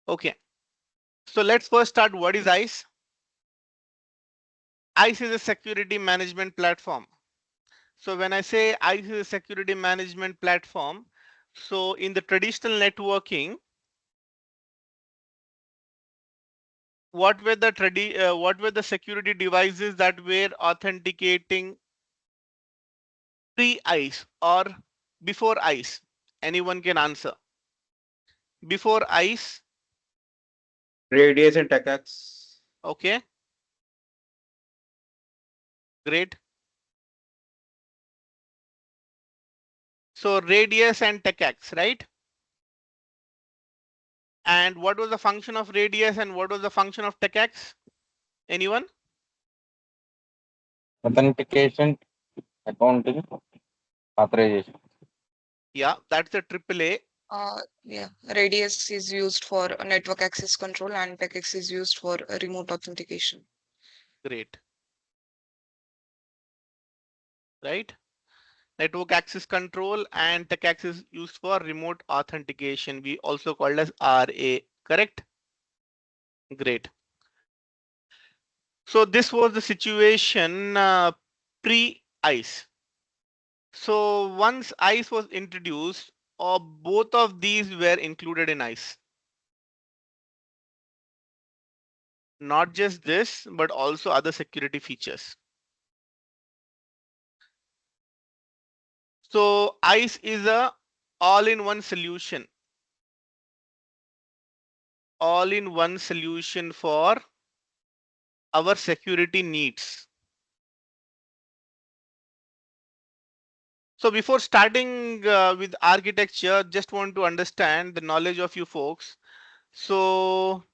Okay, so let's first start. What is ISE? ISE is a security management platform. So when I say ISE is a security management platform, so in the traditional networking, what were the security devices that were authenticating pre-ISE or before ISE? Anyone can answer. Before ISE, Radius and TechX. okay, great. So radius and TechX, right? And what was the function of radius and what was the function of TechX? Anyone? Authentication, accounting, authorization. Yeah, that's the AAA. Yeah, radius is used for network access control and TechX is used for remote authentication. Great, right? Network access control and TechX is used for remote authentication. We also called as RA, correct? Great. So this was the situation pre-ISE. So once ISE was introduced, both of these were included in ISE. Not just this, but also other security features. So ISE is a all-in-one solution. All-in-one solution for our security needs. So before starting with architecture, just want to understand the knowledge of you folks. So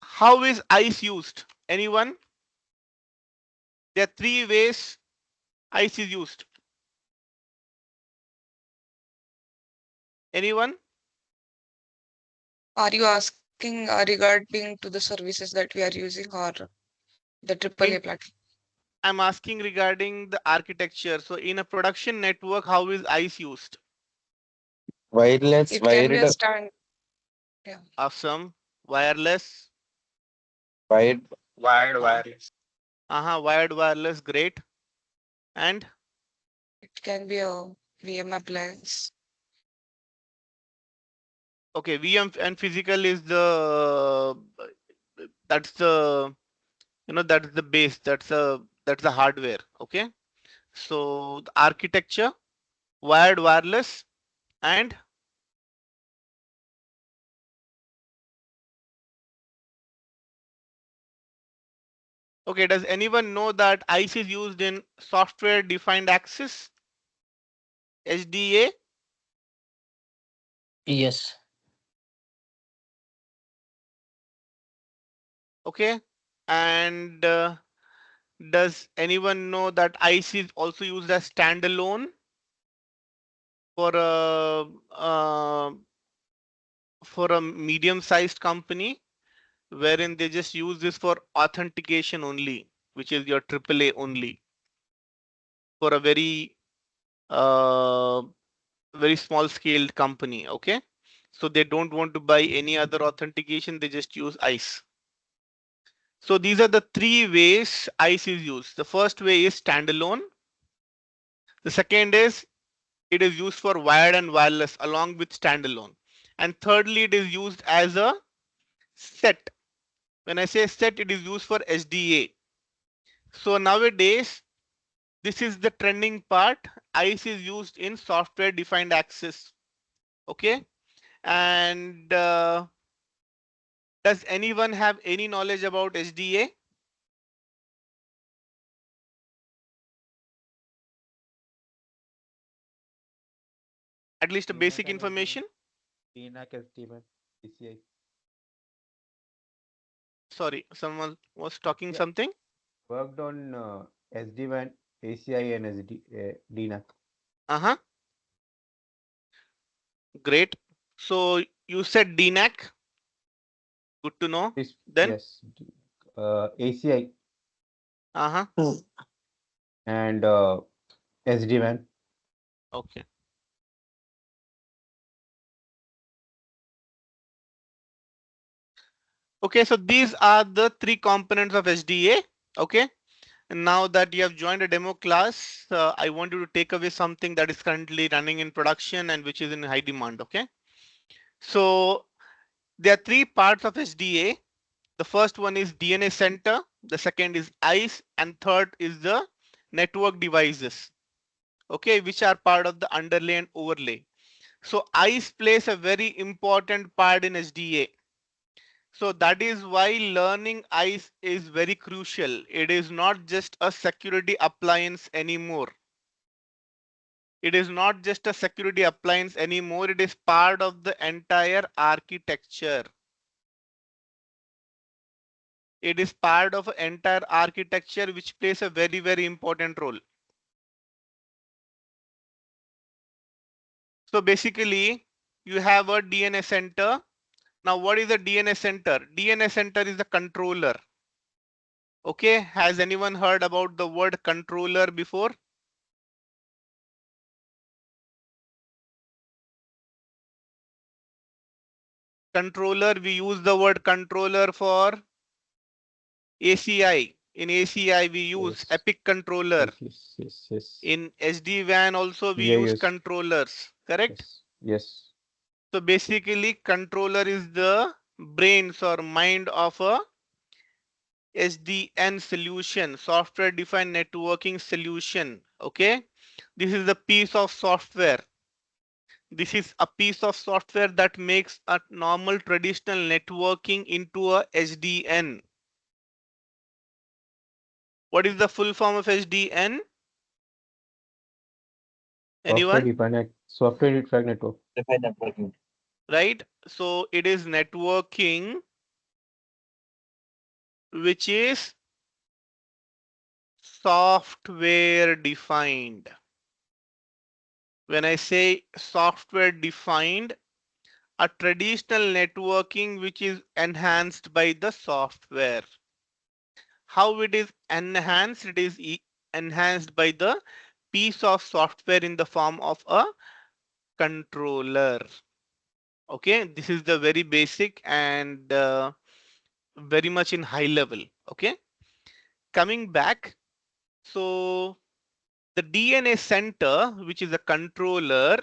how is ISE used? Anyone? There are three ways ISE is used. Anyone? Are you asking regarding to the services that we are using or the AAA In platform? I'm asking regarding the architecture. So in a production network, how is ISE used? Wireless, It can be wired, a stand. Yeah, Awesome. Wireless. wired, Wired Uh, wireless. wired wireless, great. And it can be a VM appliance. okay, VM and physical is the that's the that's the base. That's the hardware. Okay. So the architecture, wired wireless, and okay, does anyone know that ICE is used in software defined access, SDA? Yes. Okay. And does anyone know that ICE is also used as standalone for a medium-sized company, wherein they just use this for authentication only, which is your AAA only, for a uh, very small scaled company. Okay. So they don't want to buy any other authentication, they just use ICE. So these are the three ways ICE is used. The first way is standalone. The second is it is used for wired and wireless along with standalone. And thirdly, it is used as a set. When I say set, it is used for SDA. So nowadays, this is the trending part. ICE is used in software defined access. Okay. And does anyone have any knowledge about SDA? At least a DNAC basic and SD-WAN. information? DNAC, SD-WAN, PCI. Sorry, someone was talking Yeah, something. worked on SD-WAN, ACI, and DNAC. Uh-huh. Great. So you said DNAC. Good to know. This Then, yes, ACI uh-huh. and SD-WAN. Okay. Okay, so these are the three components of SDA. Okay, and now that you have joined a demo class, I want you to take away something that is currently running in production and which is in high demand. Okay, so there are three parts of SDA. The first one is DNA center, the second is ICE, and third is the network devices. Okay, which are part of the underlay and overlay. So ICE plays a very important part in SDA. So that is why learning ICE is very crucial. It is not just a security appliance anymore. It is not just a security appliance anymore. It is part of the entire architecture. It is part of an entire architecture which plays a very, very important role. So basically, you have a DNA center. Now, what is a DNA center? DNA center is a controller. Okay, has anyone heard about the word controller before? Controller, we use the word controller for ACI. In ACI, we use Yes. Epic controller. Yes. In SD-WAN also, we Yeah, use yes. controllers, correct? Yes. So basically, controller is the brains or mind of a SDN solution, software defined networking solution. Okay, this is the piece of software. This is a piece of software that makes a normal traditional networking into a SDN. What is the full form of SDN? Anyone? Software defined network. Define networking. Right? So it is networking which is software defined. When I say software defined, a traditional networking which is enhanced by the software. How it is enhanced? It is enhanced by the piece of software in the form of a controller. Okay, this is the very basic and very much in high level. Okay, coming back. So the DNA center, which is a controller,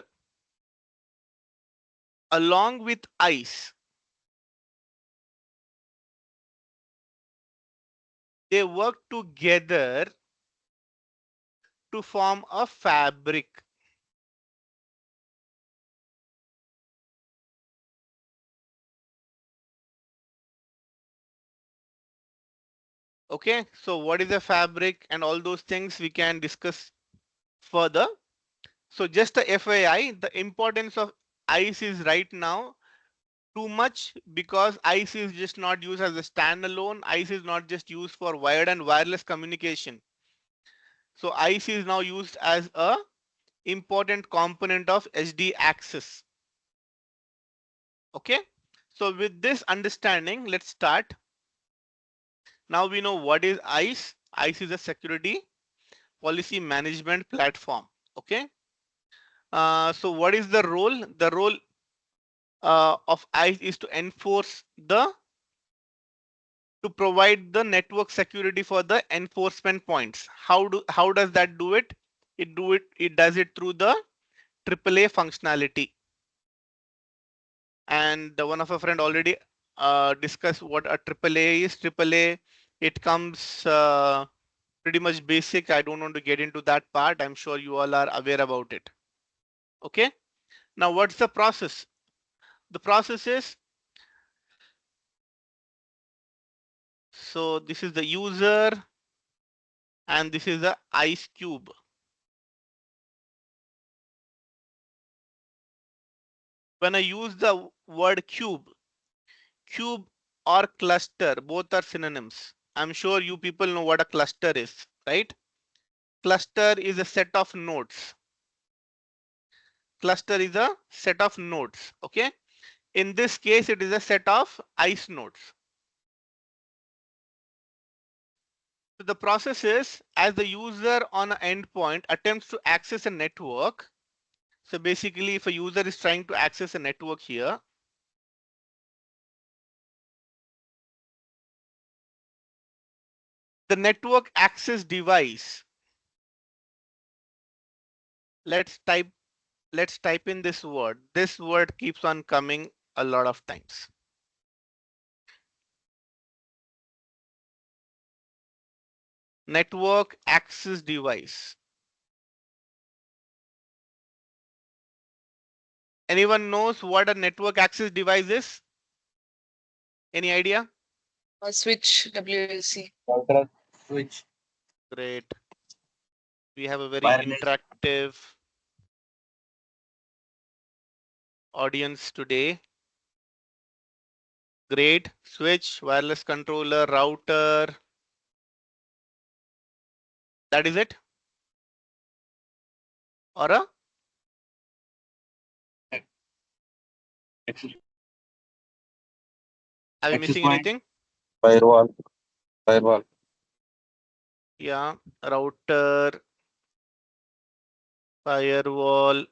along with ICE, they work together to form a fabric. Okay, so what is a fabric and all those things we can discuss further. So just a FYI, the importance of ICE is right now too much because ICE is just not used as a standalone. ICE is not just used for wired and wireless communication. So ICE is now used as a important component of SD access. Okay, so with this understanding, let's start. Now we know what is ICE. ICE is a security policy management platform. Okay, so what is the role? The role of ICE is to enforce to provide the network security for the enforcement points. How does that do it? It does it through the AAA functionality. And one of our friend already discussed what a AAA is. AAA, it comes pretty much basic. I don't want to get into that part. I'm sure you all are aware about it. Okay. Now, what's the process? The process is, so this is the user and this is the ICE cube. When I use the word cube or cluster, both are synonyms. I'm sure you people know what a cluster is, right? Cluster is a set of nodes. Cluster is a set of nodes. Okay. In this case, it is a set of ICE nodes. So the process is, as the user on an endpoint attempts to access a network. So basically, if a user is trying to access a network here, The network access device. Let's type in this word. This word keeps on coming a lot of times. Network access device. Anyone knows what a network access device is? Any idea? A switch, WLC. Router, switch, Great. We have a very wireless, interactive audience today. Great. Switch, wireless controller, router. That is it? Or a? access Are we access missing point, anything? firewall, Yeah. Router, firewall.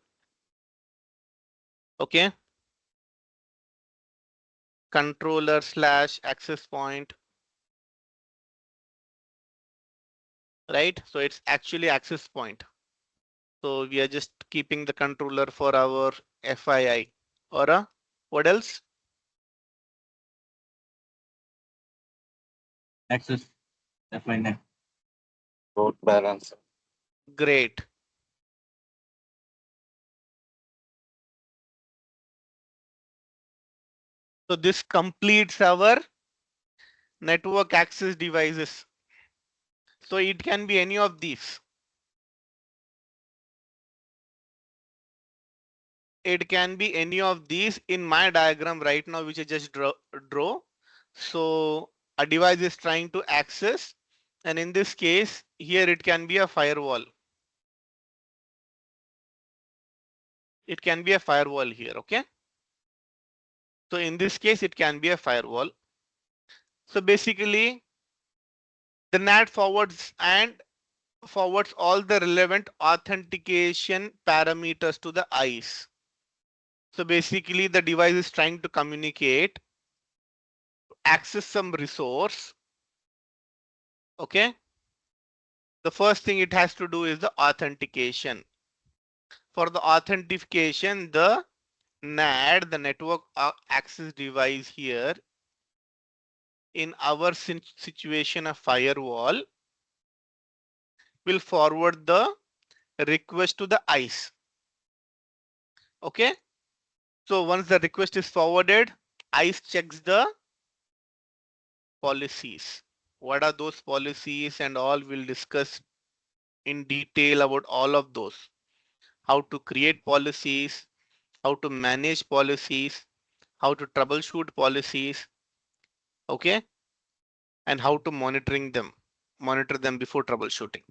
Okay. Controller / access point. Right? So it's actually access point. So we are just keeping the controller for our FII. Or a? What else? access, FINet, load balancer. Great. So this completes our network access devices. So it can be any of these. It can be any of these in my diagram right now, which I just draw. So a device is trying to access, and in this case, here it can be a firewall. It can be a firewall here, okay? So in this case, it can be a firewall. So basically, the NAT forwards all the relevant authentication parameters to the ISE. So basically, the device is trying to communicate, access some resource. Okay. The first thing it has to do is the authentication. For the authentication, the NAD, the network access device here, in our situation a firewall, will forward the request to the ISE. Okay. So once the request is forwarded, ISE checks the policies. What are those policies and all? We'll discuss in detail about all of those. How to create policies, how to manage policies, how to troubleshoot policies, okay, and how to monitor them before troubleshooting.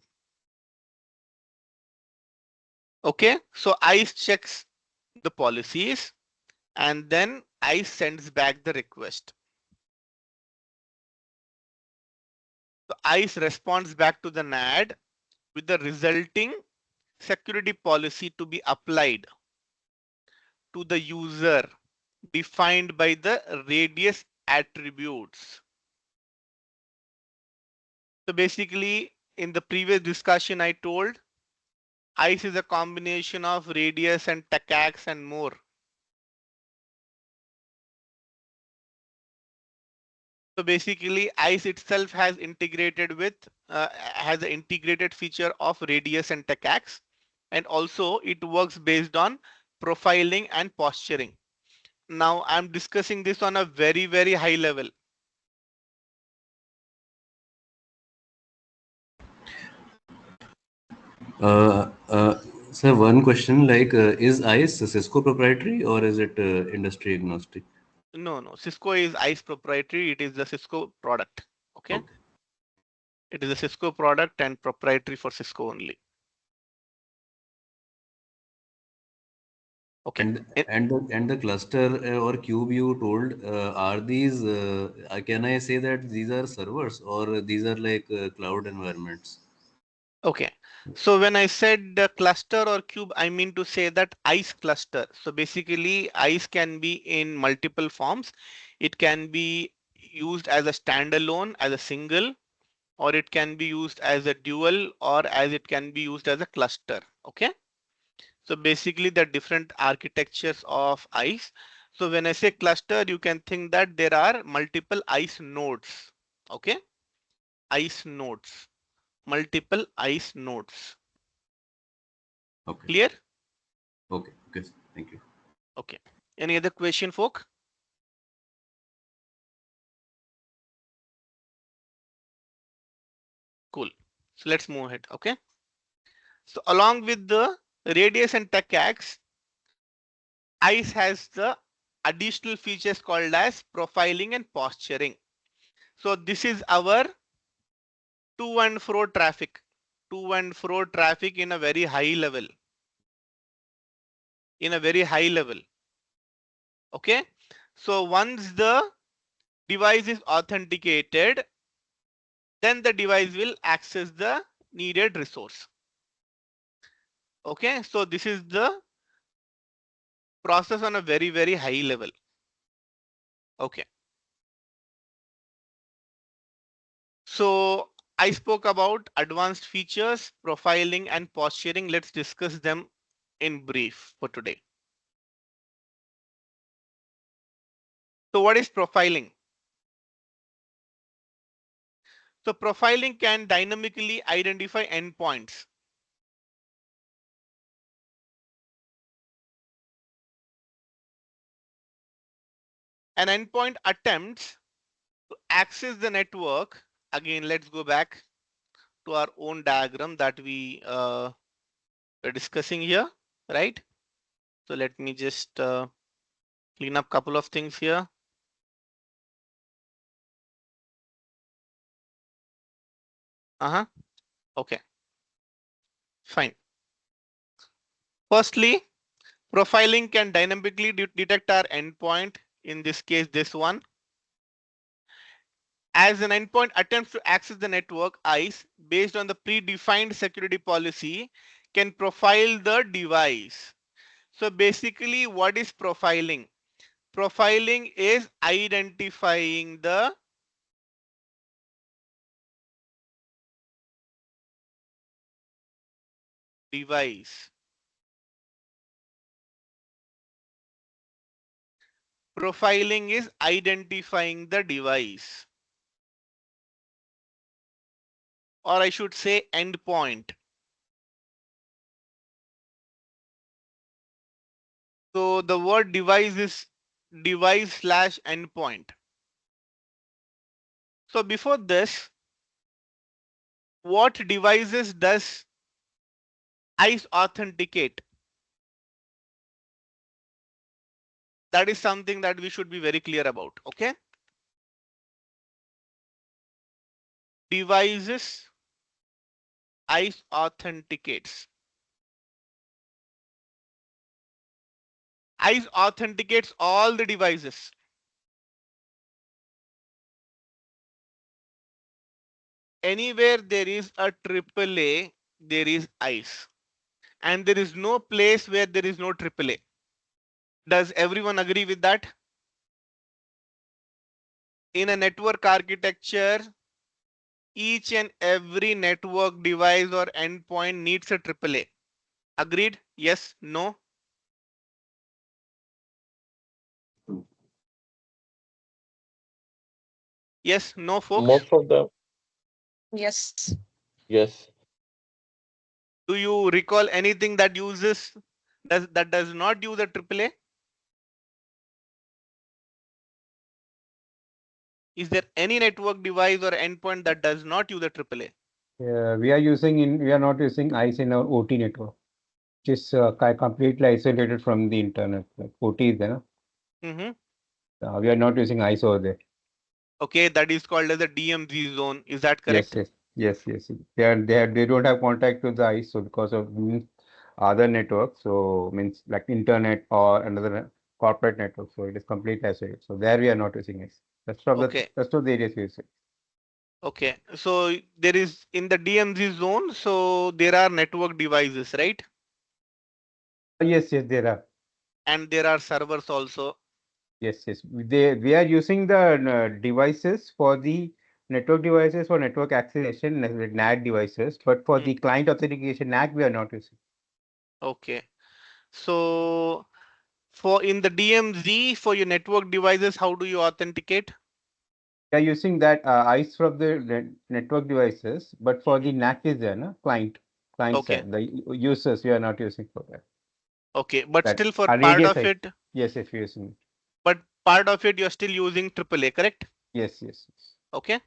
Okay, so ISE checks the policies and then ISE sends back the request. So ISE responds back to the NAD with the resulting security policy to be applied to the user defined by the radius attributes. So basically, in the previous discussion, I told ISE is a combination of radius and TACACS and more. So basically, ISE itself has integrated with has an integrated feature of radius and TACACS, and also it works based on profiling and posturing. Now I'm discussing this on a very, very high level. Sir, one question, like, is ICE Cisco proprietary or is it industry agnostic? No, Cisco is ISE proprietary. It is the Cisco product. Okay. Okay. It is a Cisco product and proprietary for Cisco only. Okay. And the cluster or cube you told, are these? Can I say that these are servers or these are like cloud environments? Okay. So when I said the cluster or cube, I mean to say that ISE cluster. So basically, ISE can be in multiple forms. It can be used as a standalone, as a single, or it can be used as a dual, or as it can be used as a cluster. Okay. So basically the different architectures of ICE. So when I say cluster, you can think that there are multiple ICE nodes. Okay. ICE nodes, multiple ICE nodes. Okay. Clear? Okay. Okay. Thank you. Okay. Any other question, folk? Cool. So let's move ahead. Okay. So along with the radius and tech acts, ICE has the additional features called as profiling and posturing. So this is our to and fro traffic, in a very high level, Okay. So once the device is authenticated, then the device will access the needed resource. Okay. So this is the process on a very high level. Okay. So I spoke about advanced features, profiling and posturing. Let's discuss them in brief for today. So what is profiling? So profiling can dynamically identify endpoints. An endpoint attempts to access the network. Again, let's go back to our own diagram that we are discussing here, right? So let me just clean up a couple of things here. Okay, fine. Firstly, profiling can dynamically detect our endpoint, in this case, this one. As an endpoint attempts to access the network, ICE, based on the predefined security policy, can profile the device. So basically, what is profiling? Profiling is identifying the device. Profiling is identifying the device, or I should say endpoint. So the word device is device/endpoint. So before this, what devices does ICE authenticate? That is something that we should be very clear about. Okay. Devices ICE authenticates. ICE authenticates all the devices. Anywhere there is a AAA, there is ICE. And there is no place where there is no AAA. Does everyone agree with that? In a network architecture, each and every network device or endpoint needs a AAA. Agreed? Yes? No? Yes? No, folks? Most of them, Yes. yes. Do you recall anything that does not use a AAA? Is there any network device or endpoint that does not use a AAA? We are not using ICE in our OT network, which is completely isolated from the internet. Like OT is there. Mm-hmm. We are not using ICE over there. Okay, that is called as a DMZ zone. Is that correct? Yes. They don't have contact with the ICE, so because of other networks, so means like internet or another corporate network. So it is completely isolated. So there we are not using ICE. Rest of the areas we use it. Okay, so there is in the DMZ zone, so there are network devices, right? Yes, there are. And there are servers also. Yes. We are using the devices for the network devices for network acceleration, NAT devices, but for the client authentication, NAT we are not using. Okay. So for in the DMZ for your network devices, how do you authenticate? We are using that ICE from the network devices, but for the NAT is there, no? Client Okay. side, the users we are not using for that. Okay, but That still for our part radius of side. it, Yes, if you're using it. but part of it you're still using AAA, correct? Yes, yes, yes. Okay.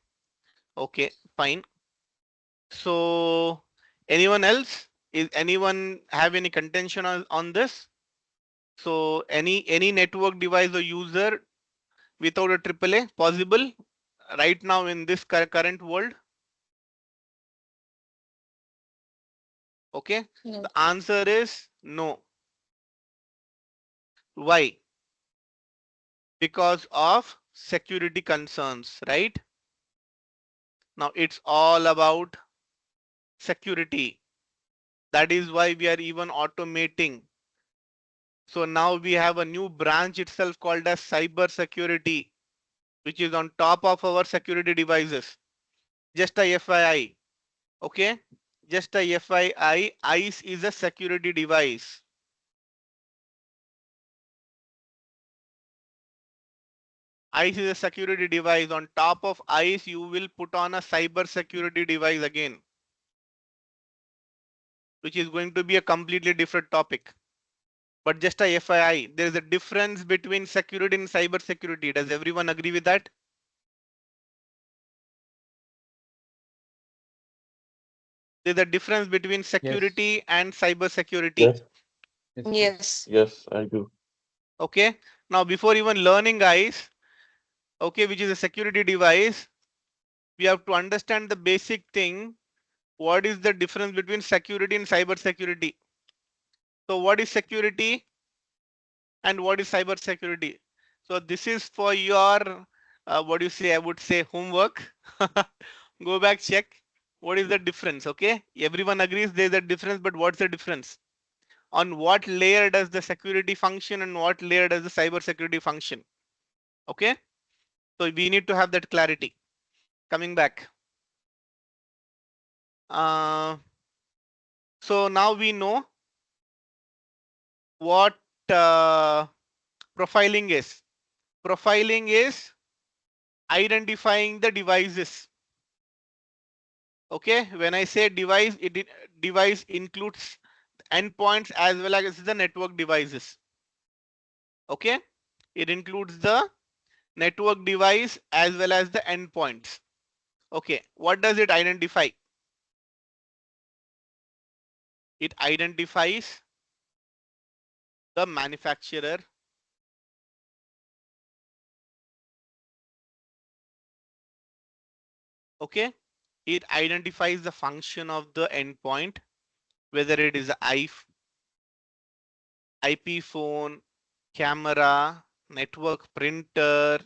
Okay, fine. So anyone else? Is anyone have any contention on this? So any network device or user without a AAA possible right now in this current world? Okay. No. The answer is no. Why? Because of security concerns, right? Now it's all about security. That is why we are even automating. So now we have a new branch itself called as cyber security, which is on top of our security devices. Just a FYI, okay? Just a FYI, ICE is a security device. ICE is a security device. On top of ICE, you will put on a cyber security device again, which is going to be a completely different topic. But just a FYI, there is a difference between security and cyber security. Does everyone agree with that? There's a difference between security and cyber security. Yes, Yes. yes, I do. Okay. Now, before even learning, guys, okay, which is a security device, we have to understand the basic thing. What is the difference between security and cyber security? So what is security and what is cyber security? So this is for your, what do you say? I would say homework. Go back, check. What is the difference? Okay. Everyone agrees there's a difference, but what's the difference? On what layer does the security function and what layer does the cyber security function? Okay. So we need to have that clarity. Coming back. So now we know what profiling is. Profiling is identifying the devices. Okay, when I say device, device includes endpoints as well as the network devices. Okay, it includes the network device as well as the endpoints. Okay, what does it identify? It identifies the manufacturer. Okay, it identifies the function of the endpoint, whether it is an IP phone, camera, network printer,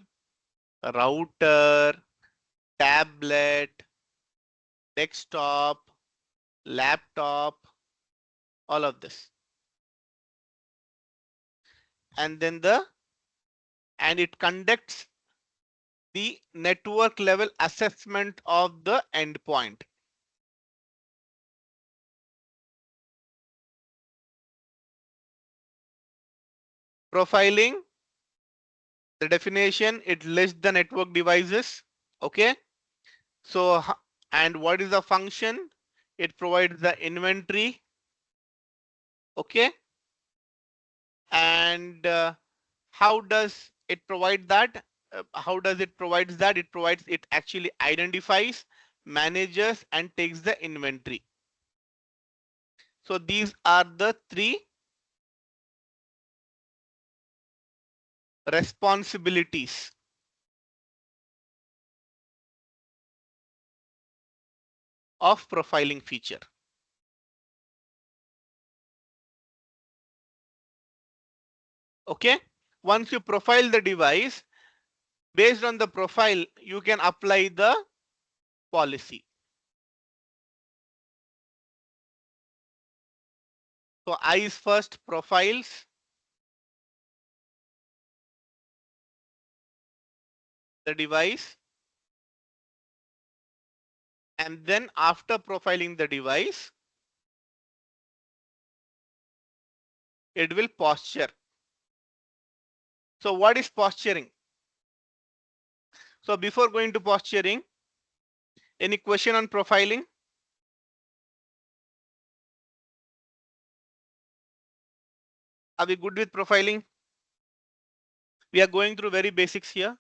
router, tablet, desktop, laptop, all of this. And then it conducts the network level assessment of the endpoint. Profiling, the definition, it lists the network devices. Okay. So, and what is the function? It provides the inventory. Okay. And how does it provide that? How does it provides that? It actually identifies, manages, and takes the inventory. So these are the three responsibilities of profiling feature. Okay. Once you profile the device, based on the profile, you can apply the policy. So ICE first profiles the device. and then after profiling the device, it will posture. So what is posturing? So before going to posturing, any question on profiling? Are we good with profiling? We are going through very basics here,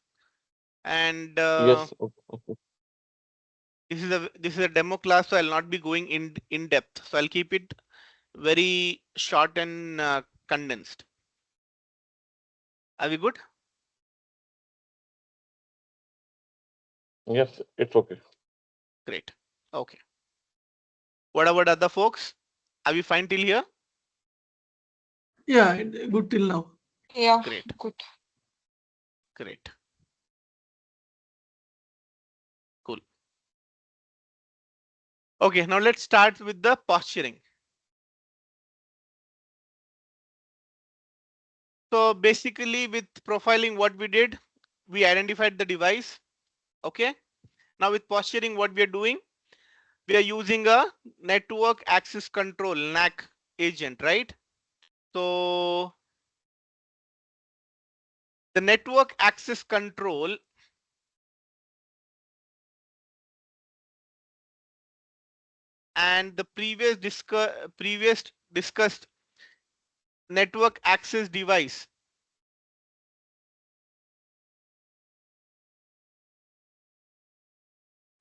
and Yes. Okay. this is a demo class, so I'll not be going in depth. So I'll keep it very short and condensed. Are we good? Yes, it's okay. Great. Okay. What about other folks? Are we fine till here? Yeah, good till now. Yeah, Great. good. Great. Cool. Okay, now let's start with the posturing. So basically with profiling, what we did, we identified the device. Okay. Now with posturing, what we are doing, we are using a network access control NAC agent, right? So the network access control and the previous discussed network access device.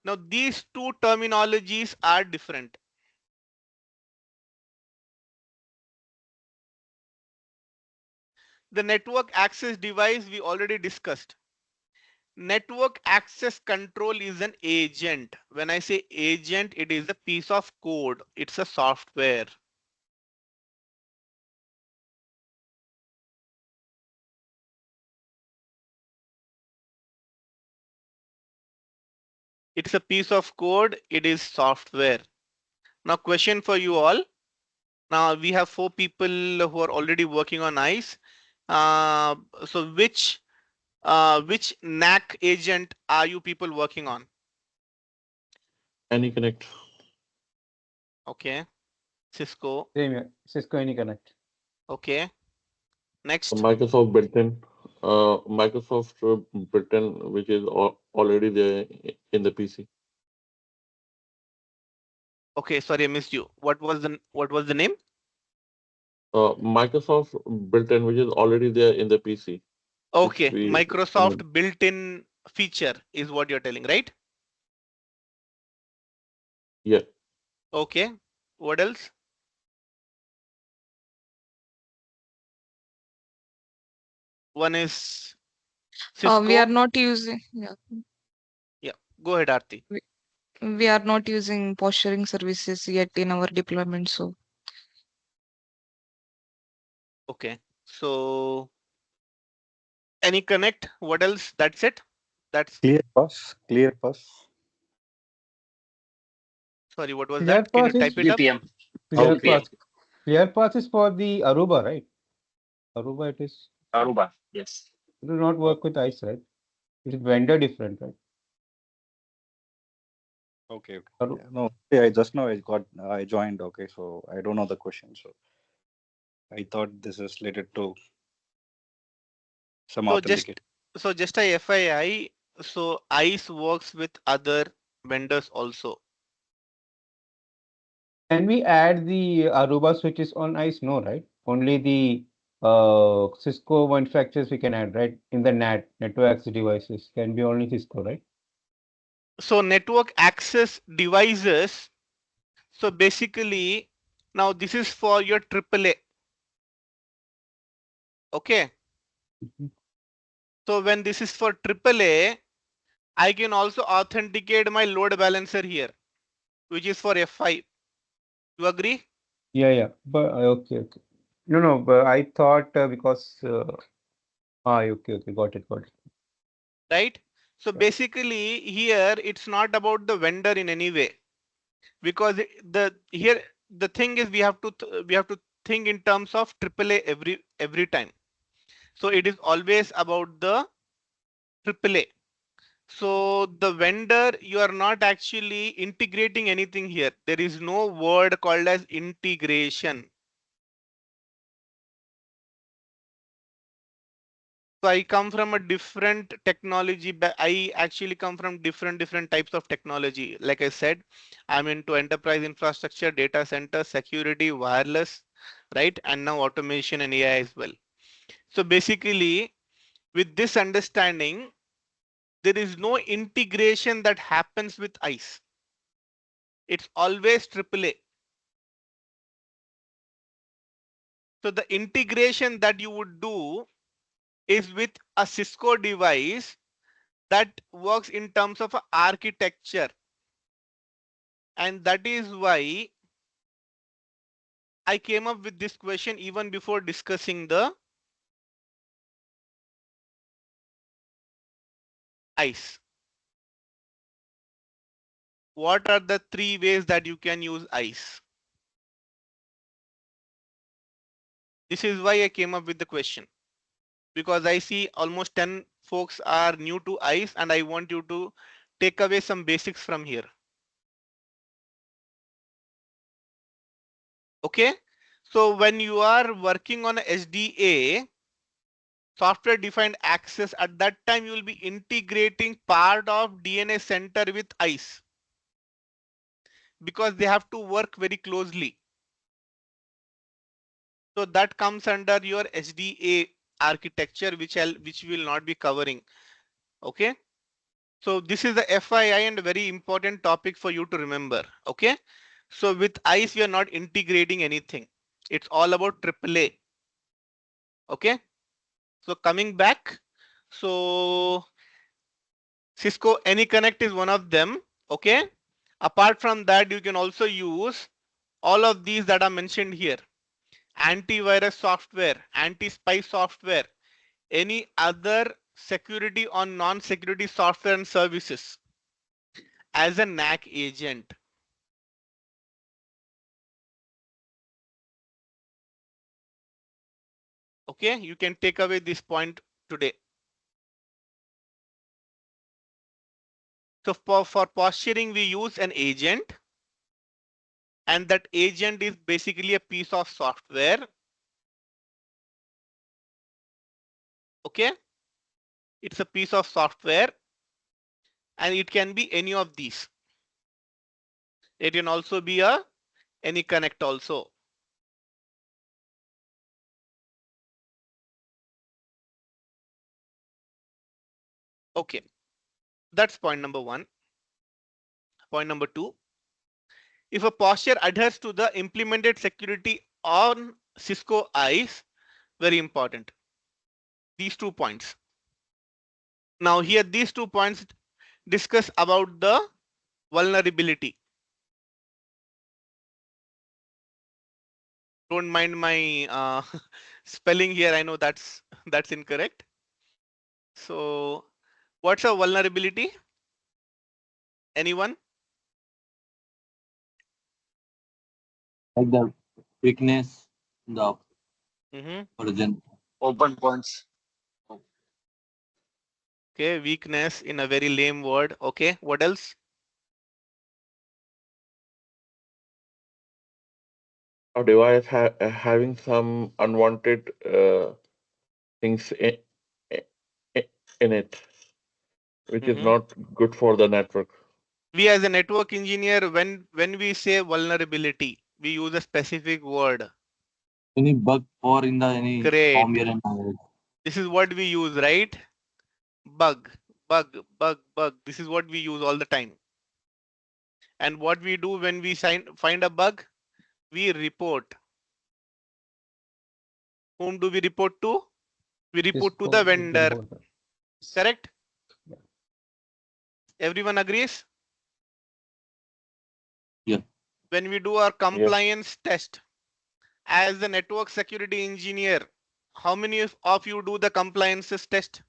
Now these two terminologies are different. The network access device we already discussed. Network access control is an agent. When I say agent, it is a piece of code. It's a software. It's a piece of code. It is software. Now question for you all. Now we have 4 people who are already working on ICE. So which NAC agent are you people working on? AnyConnect. Okay. Cisco. Same here. Cisco AnyConnect. Okay. Next. Microsoft built-in. Microsoft built-in, which is already there in the PC. Okay, sorry, I missed you. What was the name? Microsoft built-in, which is already there in the PC. Okay, we Microsoft built-in feature is what you're telling, right? Yeah. Okay. What else? One is Cisco. We are not using, yeah, Yeah, go ahead, Aarti. we are not using posturing services yet in our deployment. So Okay. So any connect? What else? That's it? That's Clear pass. Clear pass. sorry, what was Clear that? Can you pass is type it up? VPN. Clear VPN. pass. Clear pass is for the Aruba, right? Aruba it is. Aruba. Yes. It will not work with ICE, right? It is vendor different, right? Okay. Aru- Yeah, no, yeah, I just now I joined. Okay, so I don't know the question. So I thought this is related to some So authenticate. just a FYI, so ICE works with other vendors also. Can we add the Aruba switches on ICE? No, right? Only the Cisco manufacturers we can add, right? In the NAT, network access devices, can be only Cisco, right? So network access devices. So basically, now this is for your AAA. Okay. Mhm. So when this is for AAA, I can also authenticate my load balancer here, which is for F5. You agree? Yeah. But okay. No. But I thought because okay. Got it. Right? So Yeah. basically here it's not about the vendor in any way, because here the thing is we have to think in terms of AAA every time. So it is always about the AAA. So the vendor, you are not actually integrating anything here. There is no word called as integration. So I come from a different technology. I actually come from different types of technology. Like I said, I'm into enterprise infrastructure, data center, security, wireless, right? And now automation and AI as well. So basically, with this understanding, there is no integration that happens with ICE. It's always AAA. So the integration that you would do is with a Cisco device that works in terms of architecture. And that is why I came up with this question even before discussing the ICE. What are the 3 ways that you can use ICE? This is why I came up with the question, because I see almost 10 folks are new to ICE and I want you to take away some basics from here. Okay, so when you are working on a SDA, software defined access, at that time you will be integrating part of DNA center with ICE because they have to work very closely. So that comes under your SDA architecture, which we will not be covering. Okay, so this is the FII and a very important topic for you to remember. Okay, so with ICE we are not integrating anything. It's all about AAA. Okay, so coming back, so Cisco AnyConnect is one of them. Okay, apart from that, you can also use all of these that are mentioned here: antivirus software, anti-spy software, any other security or non-security software and services as a NAC agent. Okay, you can take away this point today. So for posturing, we use an agent, and that agent is basically a piece of software. Okay, it's a piece of software, and it can be any of these. It can also be a AnyConnect also. Okay, that's point number 1. Point number 2, if a posture adheres to the implemented security on Cisco ISE, very important, these 2 points. Now here these 2 points discuss about the vulnerability. Don't mind my spelling here. I know that's incorrect. So what's a vulnerability? Anyone? Like the weakness, the origin. Open points. Okay, weakness in a very lame word. Okay, what else? A device having some unwanted things in it, which is not good for the network. We as a network engineer, when we say vulnerability, we use a specific word. Any bug or in the any Great. firmware and This is what we use, right? Bug. This is what we use all the time. And what we do when we find a bug, we report. Whom do we report to? We report to the vendor. Correct? Yeah. Everyone agrees? Yeah. When we do our compliance test, as the network security engineer, how many of you do the compliances test?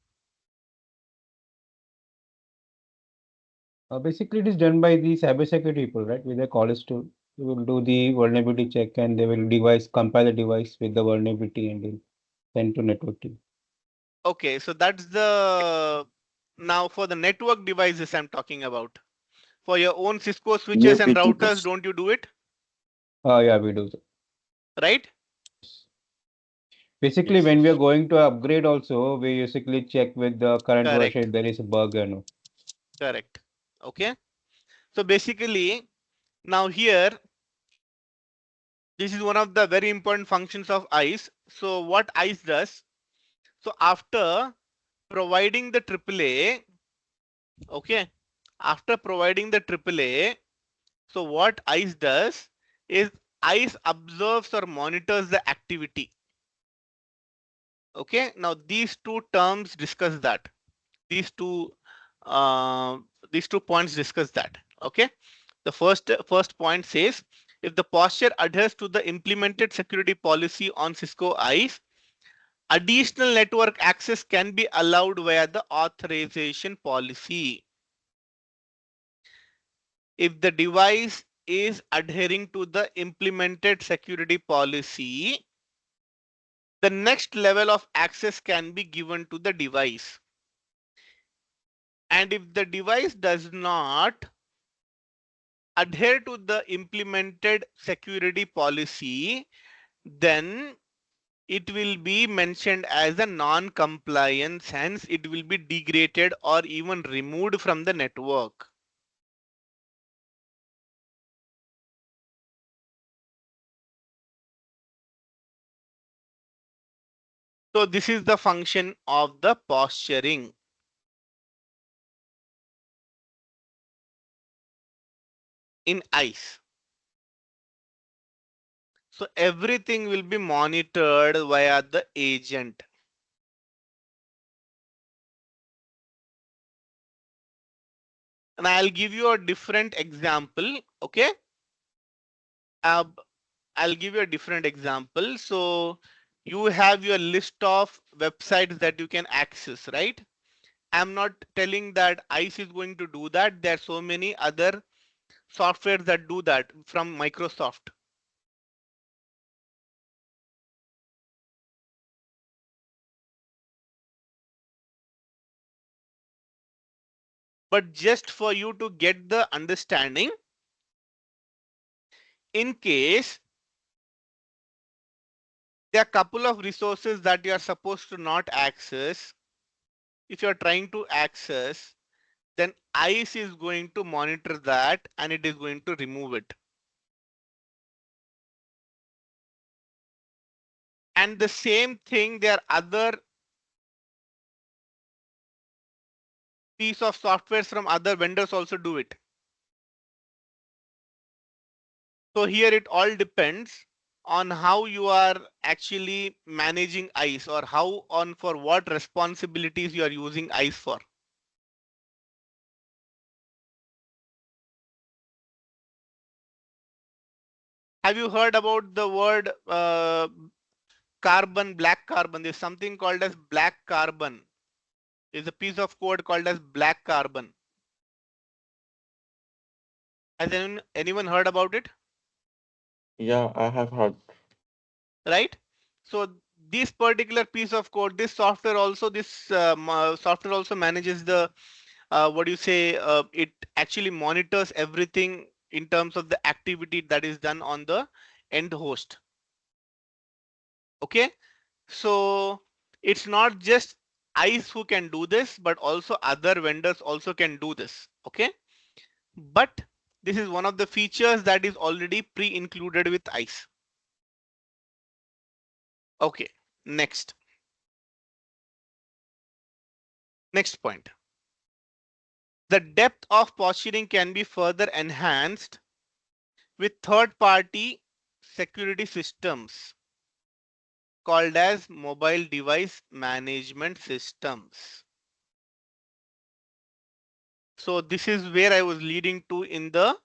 Basically, it is done by the cybersecurity people, right? With their college to they will do the vulnerability check and they will compile the device with the vulnerability and then send to network team. Okay, so that's the Now for the network devices I'm talking about. For your own Cisco switches and routers, don't you do it? Yeah, we do. Right? Basically, Yes. when we are going to upgrade also, we basically check with the current Correct. version if there is a bug or no. Correct. Okay. So basically, now here, this is one of the very important functions of ISE. So what ISE does, so after providing the AAA, okay, after providing the AAA, so what ISE does is ISE observes or monitors the activity. Okay, now these two terms discuss that. These two uh, these 2 points discuss that. Okay, the first point says if the posture adheres to the implemented security policy on Cisco ISE, additional network access can be allowed via the authorization policy. If the device is adhering to the implemented security policy, the next level of access can be given to the device. And if the device does not adhere to the implemented security policy, then it will be mentioned as a non-compliance, hence it will be degraded or even removed from the network. So this is the function of the posturing. In ISE. So everything will be monitored via the agent. And I'll give you a different example. Okay. I'll give you a different example. So you have your list of websites that you can access, right? I'm not telling that ICE is going to do that. There are so many other softwares that do that from Microsoft. But just for you to get the understanding, in case there are a couple of resources that you are supposed to not access, if you are trying to access, then ICE is going to monitor that and it is going to remove it. And the same thing, there are other piece of software from other vendors also do it. So here it all depends on how you are actually managing ICE or how on for what responsibilities you are using ICE for. Have you heard about the word carbon, black carbon? There's something called as black carbon. There's a piece of code called as black carbon. Has anyone heard about it? Yeah, I have heard. Right? So this particular piece of code, this software also, software also manages the what do you say? It actually monitors everything in terms of the activity that is done on the end host. Okay, so it's not just ICE who can do this, but also other vendors also can do this. Okay, but this is one of the features that is already pre-included with ICE. Okay, next point. The depth of posturing can be further enhanced with third-party security systems called as mobile device management systems. So this is where I was leading to in the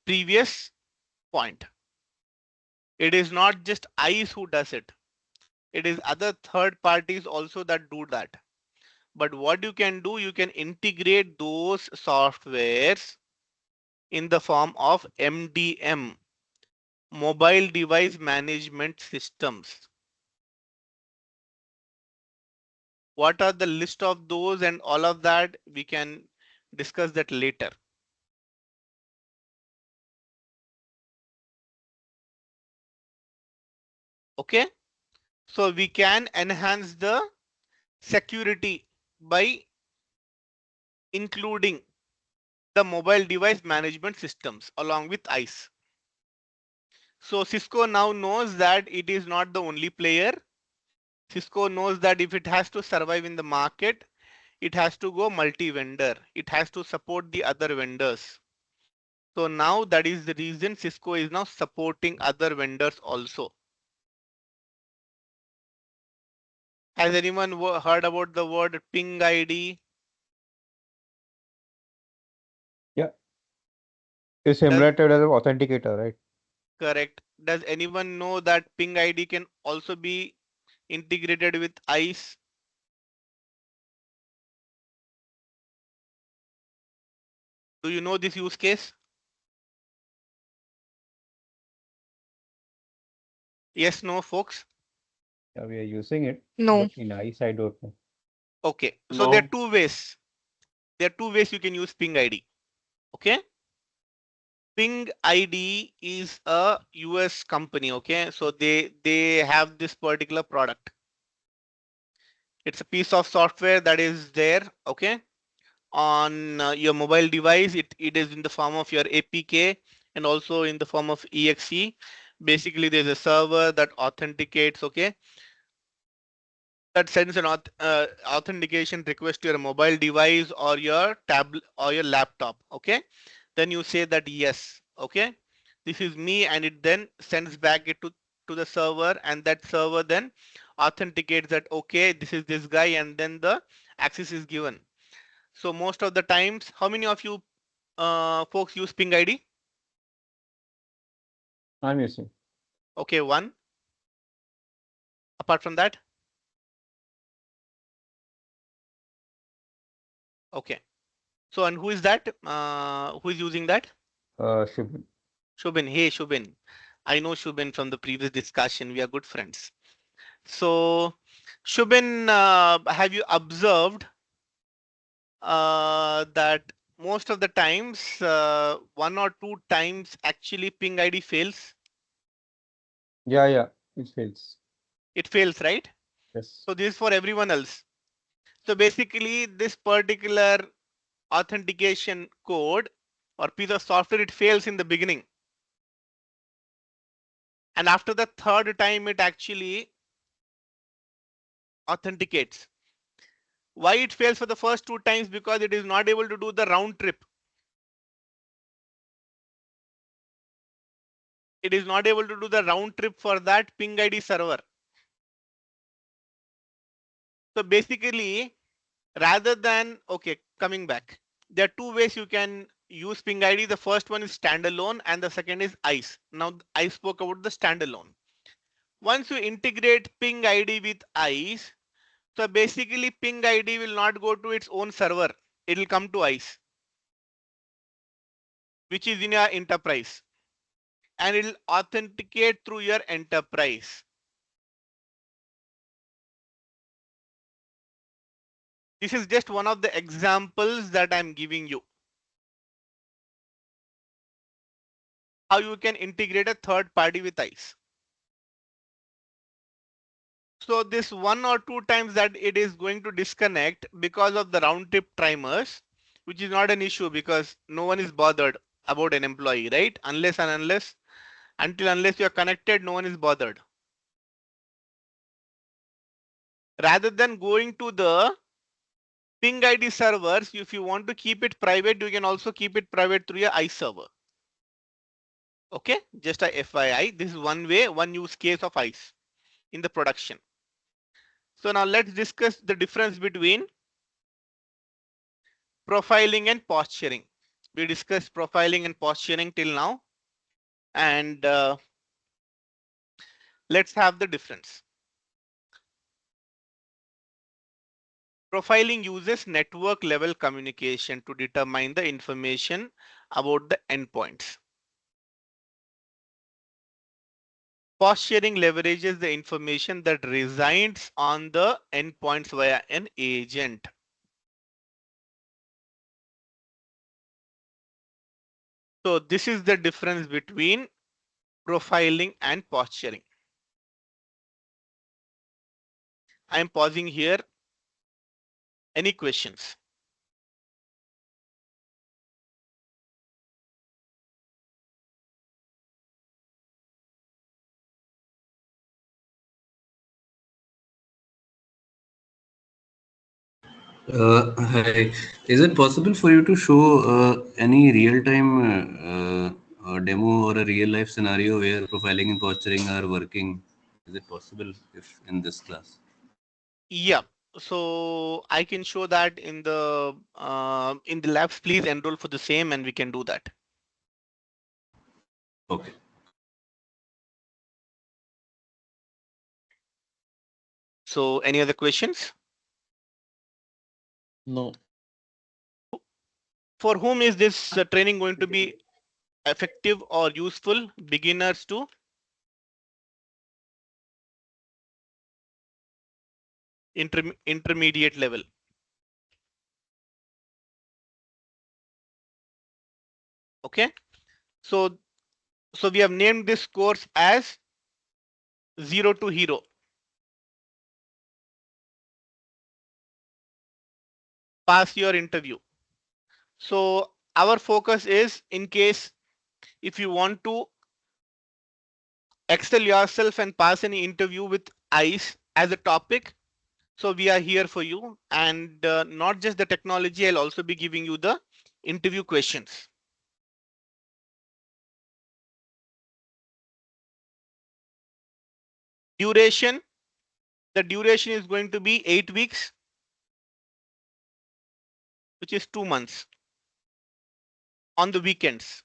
previous point. It is not just ICE who does it. It is other third parties also that do that. But what you can do, you can integrate those softwares in the form of MDM, mobile device management systems. What are the list of those and all of that? We can discuss that later. Okay, so we can enhance the security by including the mobile device management systems along with ISE. So Cisco now knows that it is not the only player. Cisco knows that if it has to survive in the market, it has to go multi-vendor. It has to support the other vendors. So now that is the reason Cisco is now supporting other vendors also. Has anyone heard about the word ping ID? Yeah, it's similar to the authenticator, right? Correct. Does anyone know that ping ID can also be integrated with ISE? Do you know this use case? Yes, no, folks? Yeah, we are using it, No. but in ICE, I don't know. Okay, so there are No. two ways. There are two ways you can use ping ID. Okay. Ping ID is a US company. Okay, so they have this particular product. It's a piece of software that is there. Okay, on your mobile device. It is in the form of your APK and also in the form of exe. Basically, there's a server that authenticates. Okay, that sends an authentication request to your mobile device or your tablet or your laptop. Okay, then you say that yes. Okay, this is me, and it then sends back it to the server, and that server then authenticates that okay, this is this guy, and then the access is given. So most of the times, how many of you folks use ping ID? I'm using. Okay, one. Apart from that, okay. So and who is that? Who is using that? Should Shubin. Hey, Shubin. I know Shubin from the previous discussion. We are good friends. So, Shubin, have you observed that most of the times, one or two times, actually ping ID fails? yeah, it fails. It fails, right? Yes. So this is for everyone else. So basically, this particular authentication code or piece of software, it fails in the beginning. And after the third time, it actually authenticates. Why it fails for the first two times? Because it is not able to do the round trip. It is not able to do the round trip for that ping ID server. So basically, rather than, okay, coming back, there are two ways you can use ping ID. The first one is standalone and the second is ISE. Now I spoke about the standalone. Once you integrate ping ID with ISE, so basically ping ID will not go to its own server. It will come to ISE, which is in your enterprise, and it will authenticate through your enterprise. This is just one of the examples that I'm giving you. How you can integrate a third party with ISE. So this one or two times that it is going to disconnect because of the round trip timers, which is not an issue because no one is bothered about an employee, right? Unless you're connected, no one is bothered. Rather than going to the ping ID servers, if you want to keep it private, you can also keep it private through your ISE server. Okay, just a FYI, this is one way, one use case of ISE in the production. So now let's discuss the difference between profiling and posturing. We discussed profiling and posturing till now, and let's have the difference. Profiling uses network level communication to determine the information about the endpoints. Post-sharing leverages the information that resides on the endpoints via an agent. So this is the difference between profiling and post-sharing. I'm pausing here. Any questions? Hi. Is it possible for you to show any real-time demo or a real-life scenario where profiling and posturing are working? Is it possible if in this class? Yeah. So I can show that in the labs. Please enroll for the same, and we can do that. Okay. So any other questions? No. For whom is this training going to be effective or useful? Beginners to intermediate level. Okay. So we have named this course as Zero to Hero. Pass your interview. So our focus is, in case if you want to excel yourself and pass any interview with ICE as a topic, so we are here for you. And not just the technology, I'll also be giving you the interview questions. Duration, the duration is going to be 8 weeks, which is 2 months on the weekends.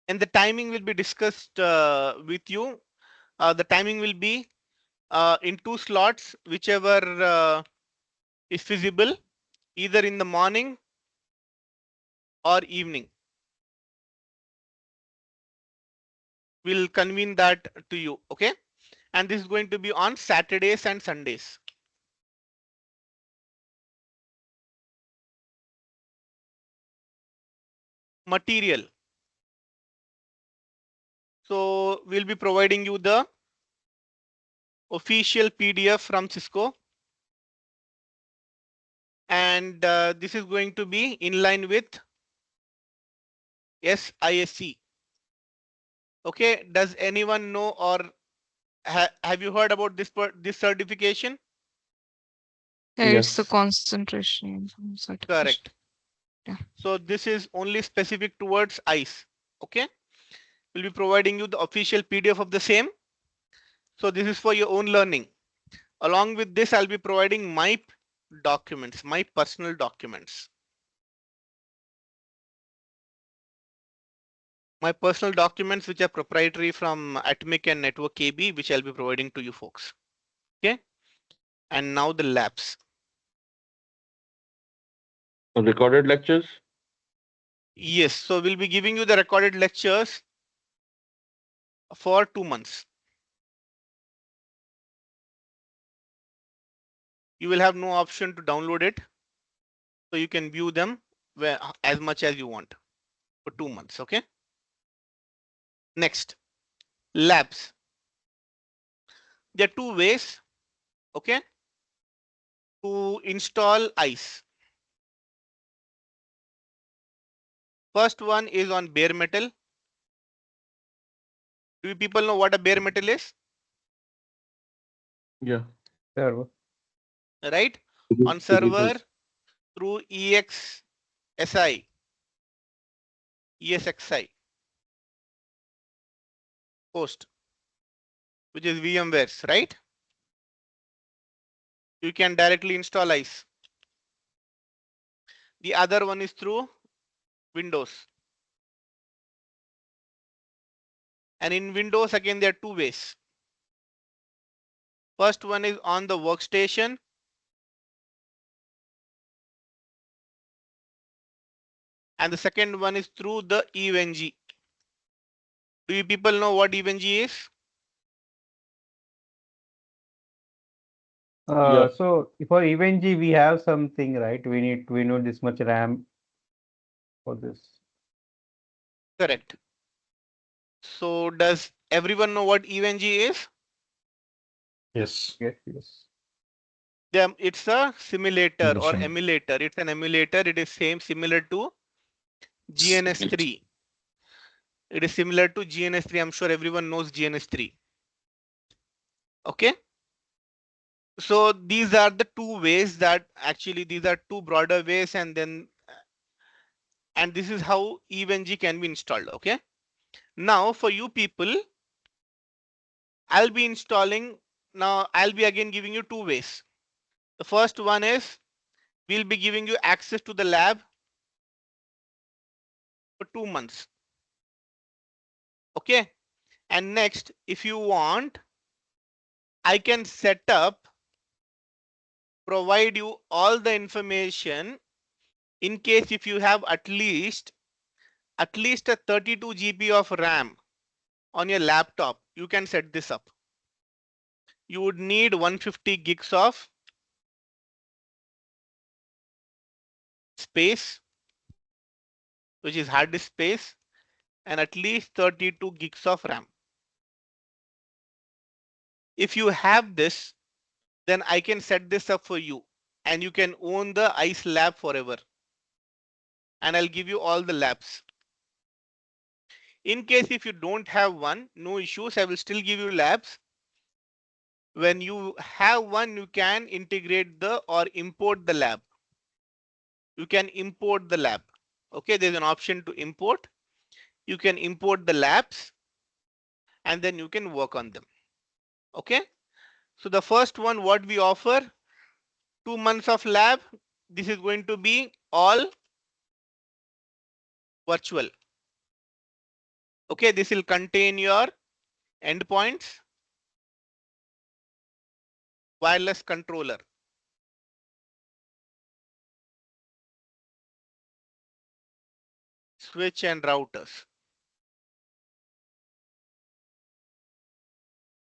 And the timing will be discussed with you. The timing will be in 2 slots, whichever is feasible, either in the morning or evening. We'll convene that to you, okay? And this is going to be on Saturdays and Sundays. Material. So we'll be providing you the official PDF from CISCO. And this is going to be in line with SISC. Okay, does anyone know, or have you heard about this certification? It's the Yes. concentration certification. Correct. Yeah. So this is only specific towards ICE. Okay, we'll be providing you the official PDF of the same. So this is for your own learning. Along with this, I'll be providing my documents, my personal documents. My personal documents, which are proprietary from Atomic and Network KB, which I'll be providing to you folks. Okay. And now the labs. Recorded lectures? Yes. So we'll be giving you the recorded lectures for 2 months. You will have no option to download it. So you can view them as much as you want for 2 months. Okay. Next, labs. There are 2 ways, okay, to install ICE. First one is on bare metal. Do you people know what a bare metal is? Yeah. Server. Right? On server through EXSI, host, which is VMware's, right? You can directly install ICE. The other one is through Windows. And in Windows, again, there are 2 ways. First one is on the workstation. and the second one is through the EVNG. Do you people know what EVNG is? Yeah. So for EVNG, we have something, right? We know this much RAM for this. Correct. So does everyone know what EVNG is? Yes. Yes, yes. It's a simulator or Understand. emulator. It's an emulator. It is similar to GNS3. It is similar to GNS3. I'm sure everyone knows GNS3. Okay. So these are the two ways that actually these are two broader ways, and this is how EVNG can be installed. Okay. Now for you people, I'll be installing. Now I'll be again giving you two ways. The first one is we'll be giving you access to the lab for 2 months. Okay. And next, if you want, I can set up, provide you all the information in case if you have at least a 32 GB of RAM on your laptop, you can set this up. You would need 150 gigs of space, which is hard disk space, and at least 32 gigs of RAM. If you have this, then I can set this up for you and you can own the ICE lab forever. And I'll give you all the labs. In case if you don't have one, no issues, I will still give you labs. When you have one, you can integrate or import the lab. You can import the lab. Okay, there's an option to import. You can import the labs and then you can work on them. Okay, so the first one, what we offer, 2 months of lab. This is going to be all virtual. Okay, this will contain your endpoints, wireless controller, switch and routers.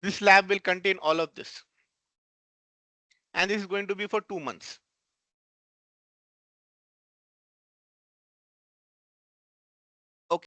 This lab will contain all of this. And this is going to be for 2 months.